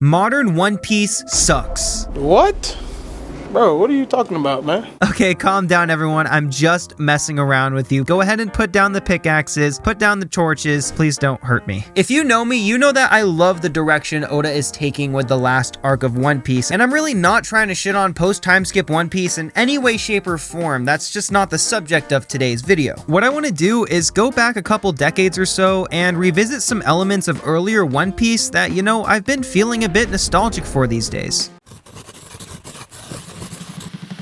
Modern One Piece sucks. What? Bro, what are you talking about, man? Okay, calm down everyone, I'm just messing around with you. Go ahead and put down the pickaxes, put down the torches, please don't hurt me. If you know me, you know that I love the direction Oda is taking with the last arc of One Piece, and I'm really not trying to shit on post-time skip One Piece in any way, shape, or form. That's just not the subject of today's video. What I want to do is go back a couple decades or so and revisit some elements of earlier One Piece that, you know, I've been feeling a bit nostalgic for these days.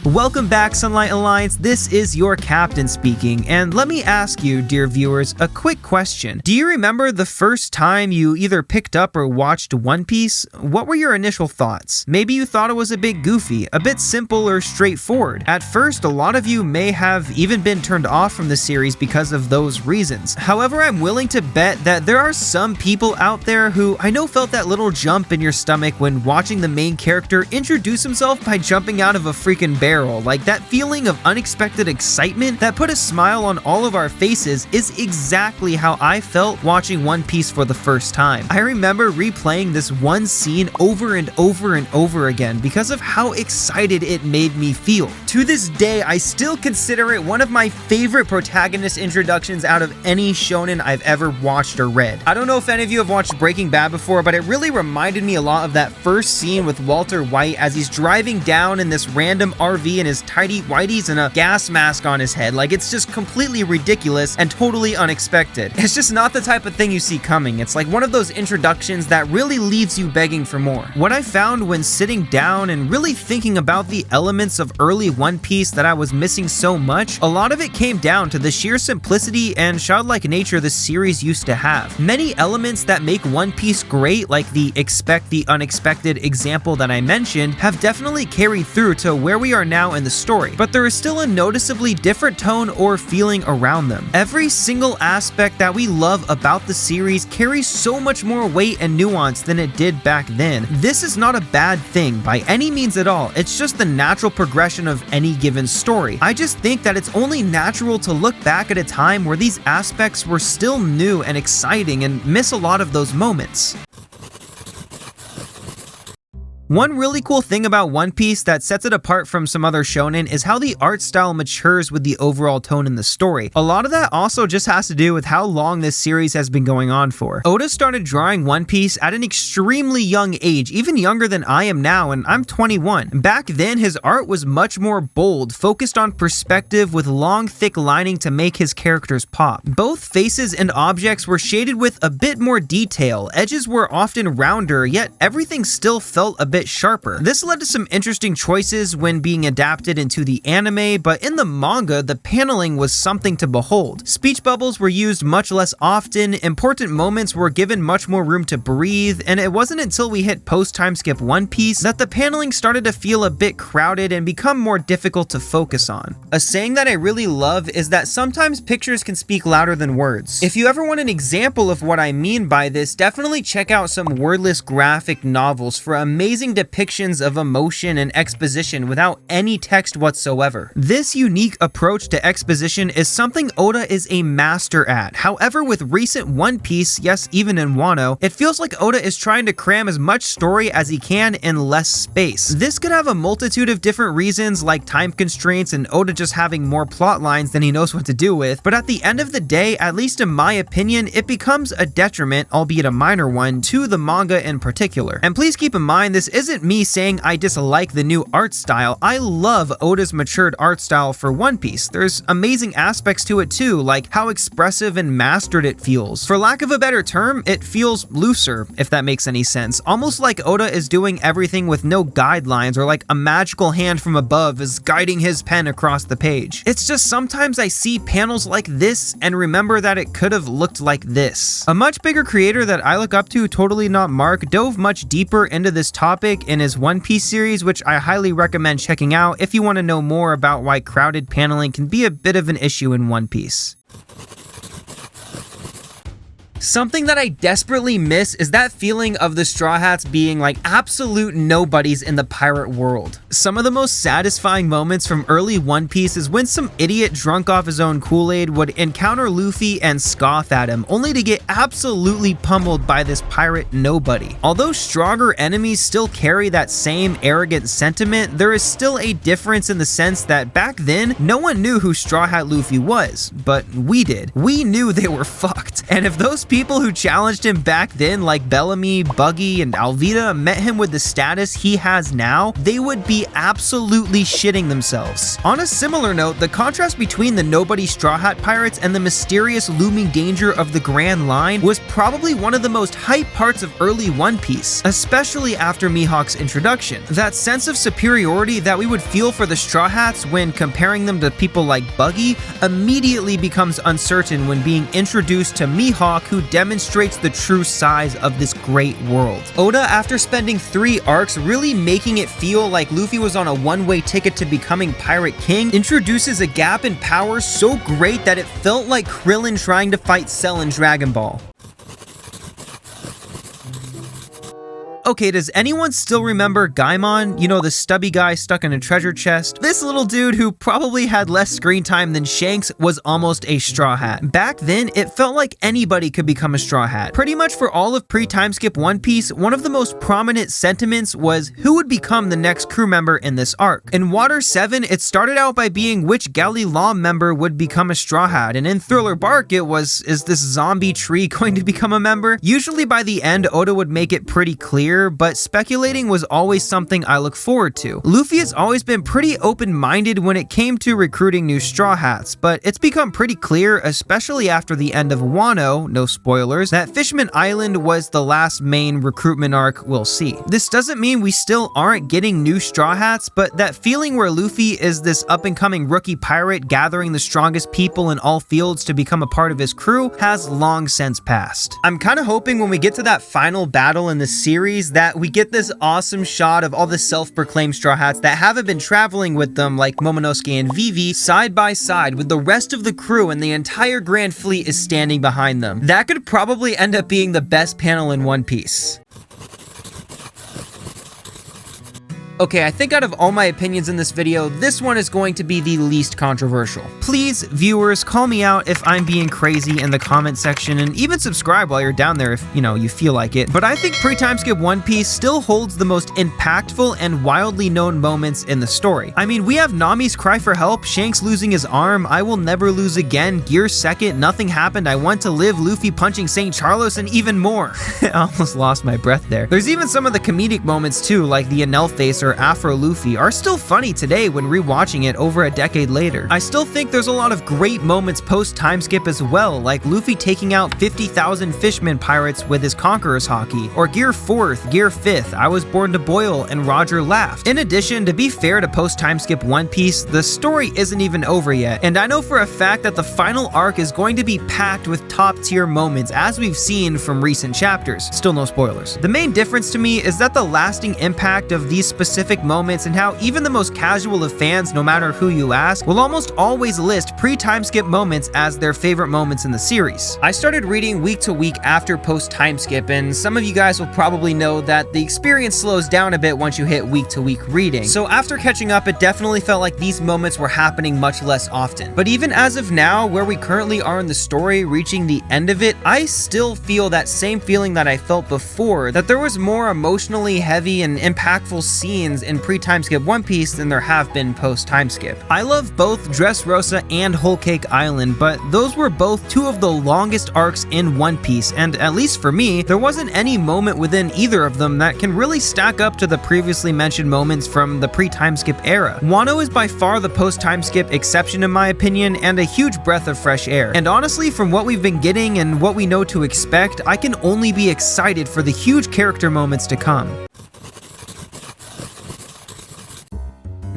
Welcome back, Sunlight Alliance. This is your captain speaking, and let me ask you, dear viewers, a quick question. Do you remember the first time you either picked up or watched One Piece? What were your initial thoughts? Maybe you thought it was a bit goofy, a bit simple or straightforward. At first, a lot of you may have even been turned off from the series because of those reasons. However, I'm willing to bet that there are some people out there who I know felt that little jump in your stomach when watching the main character introduce himself by jumping out of a freaking barrel. Like, that feeling of unexpected excitement that put a smile on all of our faces is exactly how I felt watching One Piece for the first time. I remember replaying this one scene over and over and over again because of how excited it made me feel. To this day, I still consider it one of my favorite protagonist introductions out of any shonen I've ever watched or read. I don't know if any of you have watched Breaking Bad before, but it really reminded me a lot of that first scene with Walter White as he's driving down in this random RV in his tidy whities and a gas mask on his head. Like, it's just completely ridiculous and totally unexpected. It's just not the type of thing you see coming. It's like one of those introductions that really leaves you begging for more. What I found when sitting down and really thinking about the elements of early One Piece that I was missing so much, a lot of it came down to the sheer simplicity and childlike nature the series used to have. Many elements that make One Piece great, like the expect the unexpected example that I mentioned, have definitely carried through to where we are now in the story, but there is still a noticeably different tone or feeling around them. Every single aspect that we love about the series carries so much more weight and nuance than it did back then. This is not a bad thing by any means at all. It's just the natural progression of any given story. I just think that it's only natural to look back at a time where these aspects were still new and exciting and miss a lot of those moments. One really cool thing about One Piece that sets it apart from some other shonen is how the art style matures with the overall tone in the story. A lot of that also just has to do with how long this series has been going on for. Oda started drawing One Piece at an extremely young age, even younger than I am now, and I'm 21. Back then, his art was much more bold, focused on perspective with long, thick lining to make his characters pop. Both faces and objects were shaded with a bit more detail. Edges were often rounder, yet everything still felt a bit sharper. This led to some interesting choices when being adapted into the anime, but in the manga, the paneling was something to behold. Speech bubbles were used much less often, important moments were given much more room to breathe, and it wasn't until we hit post-time skip One Piece that the paneling started to feel a bit crowded and become more difficult to focus on. A saying that I really love is that sometimes pictures can speak louder than words. If you ever want an example of what I mean by this, definitely check out some wordless graphic novels for amazing depictions of emotion and exposition without any text whatsoever. This unique approach to exposition is something Oda is a master at. However, with recent One Piece, yes, even in Wano, it feels like Oda is trying to cram as much story as he can in less space. This could have a multitude of different reasons, like time constraints and Oda just having more plot lines than he knows what to do with, but at the end of the day, at least in my opinion, it becomes a detriment, albeit a minor one, to the manga in particular. And please keep in mind, this isn't me saying I dislike the new art style. I love Oda's matured art style for One Piece. There's amazing aspects to it too, like how expressive and mastered it feels. For lack of a better term, it feels looser, if that makes any sense. Almost like Oda is doing everything with no guidelines, or like a magical hand from above is guiding his pen across the page. It's just sometimes I see panels like this and remember that it could have looked like this. A much bigger creator that I look up to, Totally Not Mark, dove much deeper into this topic in his One Piece series, which I highly recommend checking out if you want to know more about why crowded paneling can be a bit of an issue in One Piece. Something that I desperately miss is that feeling of the Straw Hats being like absolute nobodies in the pirate world. Some of the most satisfying moments from early One Piece is when some idiot drunk off his own Kool-Aid would encounter Luffy and scoff at him, only to get absolutely pummeled by this pirate nobody. Although stronger enemies still carry that same arrogant sentiment, there is still a difference in the sense that back then, no one knew who Straw Hat Luffy was, but we did. We knew they were fucked. And if those people who challenged him back then, like Bellamy, Buggy, and Alvida, met him with the status he has now, they would be absolutely shitting themselves. On a similar note, the contrast between the nobody Straw Hat pirates and the mysterious looming danger of the Grand Line was probably one of the most hype parts of early One Piece, especially after Mihawk's introduction. That sense of superiority that we would feel for the Straw Hats when comparing them to people like Buggy immediately becomes uncertain when being introduced to Mihawk, who demonstrates the true size of this great world. Oda, after spending 3 arcs really making it feel like Luffy was on a one-way ticket to becoming Pirate King, introduces a gap in power so great that it felt like Krillin trying to fight Cell in Dragon Ball. Okay, does anyone still remember Gaimon? You know, the stubby guy stuck in a treasure chest? This little dude who probably had less screen time than Shanks was almost a Straw Hat. Back then, it felt like anybody could become a Straw Hat. Pretty much for all of pre-time skip One Piece, one of the most prominent sentiments was who would become the next crew member in this arc. In Water 7, it started out by being which Galley Law member would become a Straw Hat, and in Thriller Bark, it was, is this zombie tree going to become a member? Usually by the end, Oda would make it pretty clear, but speculating was always something I look forward to. Luffy has always been pretty open-minded when it came to recruiting new Straw Hats, but it's become pretty clear, especially after the end of Wano, no spoilers, that Fishman Island was the last main recruitment arc we'll see. This doesn't mean we still aren't getting new Straw Hats, but that feeling where Luffy is this up-and-coming rookie pirate gathering the strongest people in all fields to become a part of his crew has long since passed. I'm kind of hoping when we get to that final battle in the series that we get this awesome shot of all the self-proclaimed Straw Hats that haven't been traveling with them, like Momonosuke and Vivi, side by side with the rest of the crew, and the entire Grand Fleet is standing behind them. That could probably end up being the best panel in One Piece. Okay, I think out of all my opinions in this video, this one is going to be the least controversial. Please, viewers, call me out if I'm being crazy in the comment section, and even subscribe while you're down there if, you know, you feel like it. But I think pre-time skip One Piece still holds the most impactful and wildly known moments in the story. I mean, we have Nami's cry for help, Shanks losing his arm, I will never lose again, Gear second, nothing happened, I want to live, Luffy punching St. Charlos, and even more. I almost lost my breath there. There's even some of the comedic moments too, like the Enel face or Afro Luffy, are still funny today when rewatching it over a decade later. I still think there's a lot of great moments post-time skip as well, like Luffy taking out 50,000 Fishman pirates with his Conqueror's Haki, or Gear 4th, Gear 5th, I was born to boil, and Roger laughed. In addition, to be fair to post-time skip One Piece, the story isn't even over yet, and I know for a fact that the final arc is going to be packed with top-tier moments, as we've seen from recent chapters. Still no spoilers. The main difference to me is that the lasting impact of these specific moments and how even the most casual of fans, no matter who you ask, will almost always list pre-time skip moments as their favorite moments in the series. I started reading week to week after post-time skip, and some of you guys will probably know that the experience slows down a bit once you hit week to week reading. So after catching up, it definitely felt like these moments were happening much less often. But even as of now, where we currently are in the story, reaching the end of it, I still feel that same feeling that I felt before, that there was more emotionally heavy and impactful scenes in pre-time skip One Piece than there have been post-time skip. I love both Dressrosa and Whole Cake Island, but those were both two of the longest arcs in One Piece, and at least for me, there wasn't any moment within either of them that can really stack up to the previously mentioned moments from the pre-time skip era. Wano is by far the post-time skip exception in my opinion, and a huge breath of fresh air. And honestly, from what we've been getting and what we know to expect, I can only be excited for the huge character moments to come.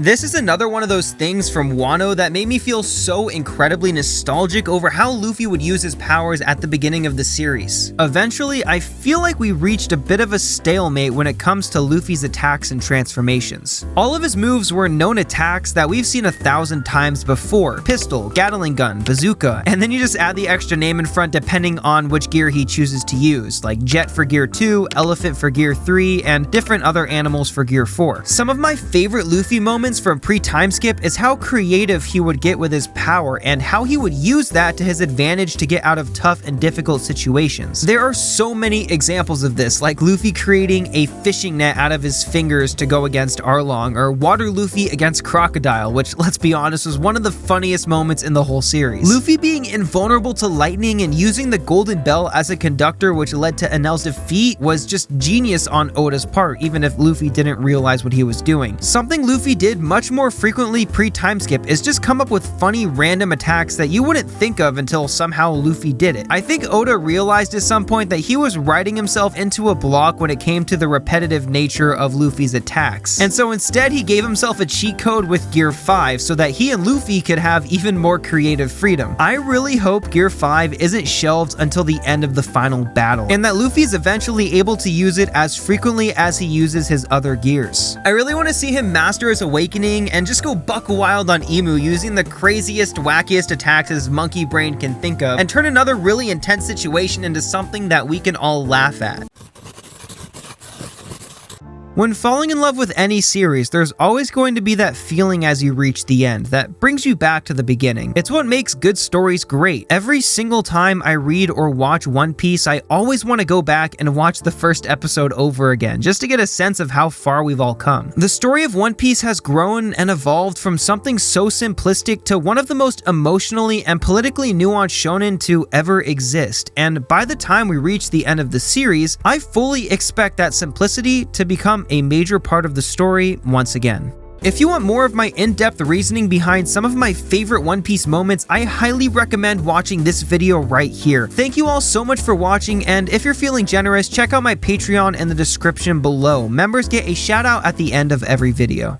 This is another one of those things from Wano that made me feel so incredibly nostalgic over how Luffy would use his powers at the beginning of the series. Eventually, I feel like we reached a bit of a stalemate when it comes to Luffy's attacks and transformations. All of his moves were known attacks that we've seen 1,000 times before: pistol, Gatling gun, bazooka, and then you just add the extra name in front depending on which gear he chooses to use, like Jet for Gear 2, Elephant for Gear 3, and different other animals for Gear 4. Some of my favorite Luffy moments from pre-time skip is how creative he would get with his power and how he would use that to his advantage to get out of tough and difficult situations. There are so many examples of this, like Luffy creating a fishing net out of his fingers to go against Arlong, or Water Luffy against Crocodile, which, let's be honest, was one of the funniest moments in the whole series. Luffy being invulnerable to lightning and using the Golden Bell as a conductor, which led to Enel's defeat, was just genius on Oda's part, even if Luffy didn't realize what he was doing. Something Luffy did much more frequently pre-time skip is just come up with funny random attacks that you wouldn't think of until somehow Luffy did it. I think Oda realized at some point that he was writing himself into a block when it came to the repetitive nature of Luffy's attacks. And so instead he gave himself a cheat code with Gear 5 so that he and Luffy could have even more creative freedom. I really hope Gear 5 isn't shelved until the end of the final battle, and that Luffy's eventually able to use it as frequently as he uses his other gears. I really want to see him master his awakening and just go buck wild on Emu using the craziest, wackiest attacks his monkey brain can think of, and turn another really intense situation into something that we can all laugh at. When falling in love with any series, there's always going to be that feeling as you reach the end that brings you back to the beginning. It's what makes good stories great. Every single time I read or watch One Piece, I always want to go back and watch the first episode over again, just to get a sense of how far we've all come. The story of One Piece has grown and evolved from something so simplistic to one of the most emotionally and politically nuanced shonen to ever exist, and by the time we reach the end of the series, I fully expect that simplicity to become a major part of the story once again. If you want more of my in-depth reasoning behind some of my favorite One Piece moments, I highly recommend watching this video right here. Thank you all so much for watching, and if you're feeling generous, check out my Patreon in the description below. Members get a shout out at the end of every video.